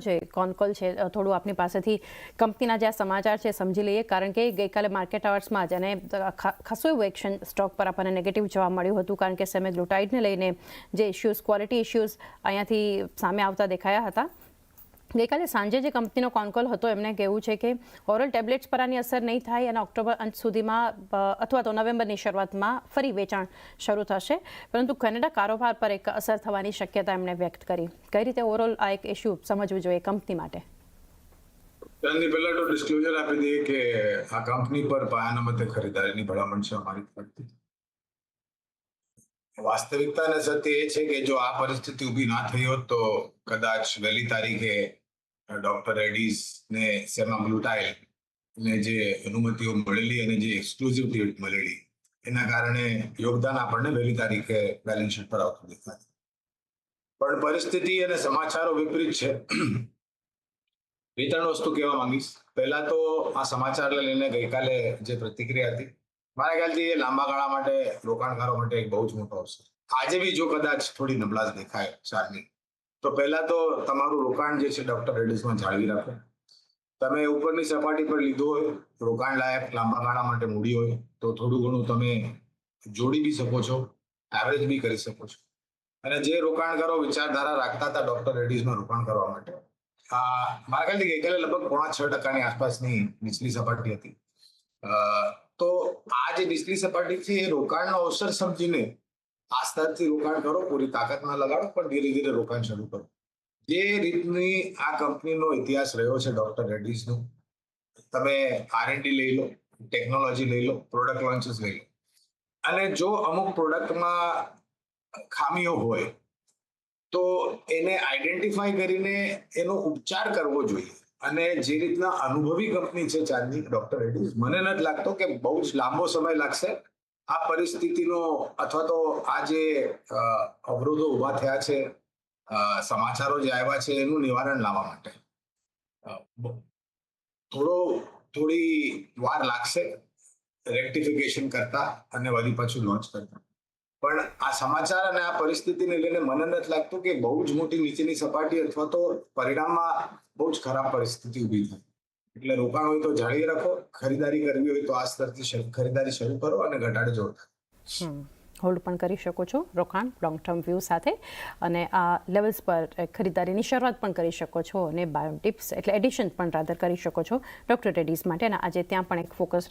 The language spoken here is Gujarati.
છે કોન કોલ છે થોડું આપની પાસેથી કંપનીના જે સમાચાર છે સમજી લઈએ, કારણ કે ગઈકાલે માર્કેટ અવર્સમાં જ અને ખાસું એવું એક્શન સ્ટોક પર આપણને નેગેટિવ જોવા મળ્યું હતું, કારણ કે સેમેગ્લુટાઇડને લઈને જે ઇશ્યુઝ, ક્વોલિટી ઇશ્યુઝ અહીંયાથી સામે આવતા દેખાયા હતા. ગઈકાલે સાંજે જે કંપનીનો કોનકોલ હતો એમને કહેવું છે કે ઓરલ ટેબ્લેટ્સ પર આની અસર નહીં થાય અને ઓક્ટોબર અંત સુધીમાં અથવા તો નવેમ્બરની શરૂઆતમાં ફરી વેચાણ શરૂ થશે, પરંતુ કેનેડા કારોબાર પર એક અસર થવાની શક્યતા એમણે વ્યક્ત કરી. કઈ રીતે ઓવરઓલ આ એક ઇશ્યુ સમજવું જોઈએ કંપની માટે? પહેલા તો ડિસ્ક્લોઝર આપી દઈએ કે આ કંપની પર પાયાના મતે ખરીદારીની ભલામણ છે અમારી તરફથી. વાસ્તવિકતા અને સત્ય એ છે કે જો આ પરિસ્થિતિ ઊભી ના થઈ હોત તો કદાચ વહેલી તારીખે ડોક્ટર રેડ્ડીઝ ને સેમાગ્લુટાઇડ ને જે અનુમતિઓ મળેલી અને જે એક્સક્લુઝિવ ડેટ મળેલી એના કારણે યોગદાન આપણને વહેલી તારીખે બેલેન્સ શીટ પર આવતું દેખાય. પણ પરિસ્થિતિ અને સમાચારો વિપરીત છે. બે ત્રણ વસ્તુ કહેવા માંગીશ. પહેલા તો આ સમાચારને લઈને ગઈકાલે જે પ્રતિક્રિયા હતી, મારા ખ્યાલથી એ લાંબા ગાળા માટે રોકાણકારો માટે એક બહુ જ મોટો અવસર. આજે બી જો કદાચ થોડી નબળાશ દેખાય ચારની, તો પહેલા તો તમારું રોકાણ જે છે ડોક્ટર રેડ્ડીઝમાં જાળવી રાખો. તમે ઉપરની સપાટી પર લીધું હોય, રોકાણ લાયક લાંબા ગાળા માટે મૂડી હોય તો થોડું ઘણું તમે જોડી બી શકો છો, એવરેજ બી કરી શકો છો. અને જે રોકાણકારો વિચારધારા રાખતા હતા ડોક્ટર રેડ્ડીઝમાં રોકાણ કરવા માટે, મારા ખ્યાલથી ગઈકાલે લગભગ 5.6% આસપાસની નીચલી સપાટી હતી. તો આ જે નીચલી સપાટી છે એ રોકાણનો અવસર સમજીને આ સ્તરથી રોકાણ કરો, પૂરી તાકાતમાં લગાડો, પણ ધીરે ધીરે રોકાણ શરૂ કરો. જે રીતની આ કંપનીનો ઇતિહાસ રહ્યો છે ડોક્ટર રેડ્ડીઝનો, તમે R&D લઈ લો, ટેકનોલોજી લઈ લો, પ્રોડક્ટ લોન્ચીસ લઈ લો, અને જો અમુક પ્રોડક્ટમાં ખામીઓ હોય તો એને આઈડેન્ટિફાઈ કરીને એનો ઉપચાર કરવો જોઈએ. અને જે રીતના અનુભવી કંપની છે ચાંદની ડોક્ટર રેડ્ડીઝ, મને નથી લાગતો કે બહુ જ લાંબો સમય લાગશે આ પરિસ્થિતિનો અથવા તો આ જે અવરોધો ઉભા થયા છે, સમાચારો જે આવ્યા છે એનું નિવારણ લાવવા માટે. થોડી વાર લાગશે રેક્ટિફિકેશન કરતા અને વળી પાછું લોન્ચ કરતા. પણ આ સમાચાર અને આ પરિસ્થિતિને લઈને મને નથી લાગતું કે બહુ જ મોટી નીચેની સપાટી અથવા તો પરિણામમાં બહુ જ ખરાબ પરિસ્થિતિ ઊભી થાય. એટલે રોકાણ હોય તો જાળવી રાખો, ખરીદારી કરવી હોય તો આ સ્તરથી ખરીદારી શરૂ કરો અને ઘટાડો જોડતા હોલ્ડ પણ કરી શકો છો રોકાણ લોંગ ટર્મ વ્યૂ સાથે, અને આ લેવલ્સ પર ખરીદારીની શરૂઆત પણ કરી શકો છો અને બાયો ટિપ્સ એટલે એડિશન પણ રાધર કરી શકો છો ડોક્ટર રેડ્ડીઝ માટે. અને આજે ત્યાં પણ એક ફોકસ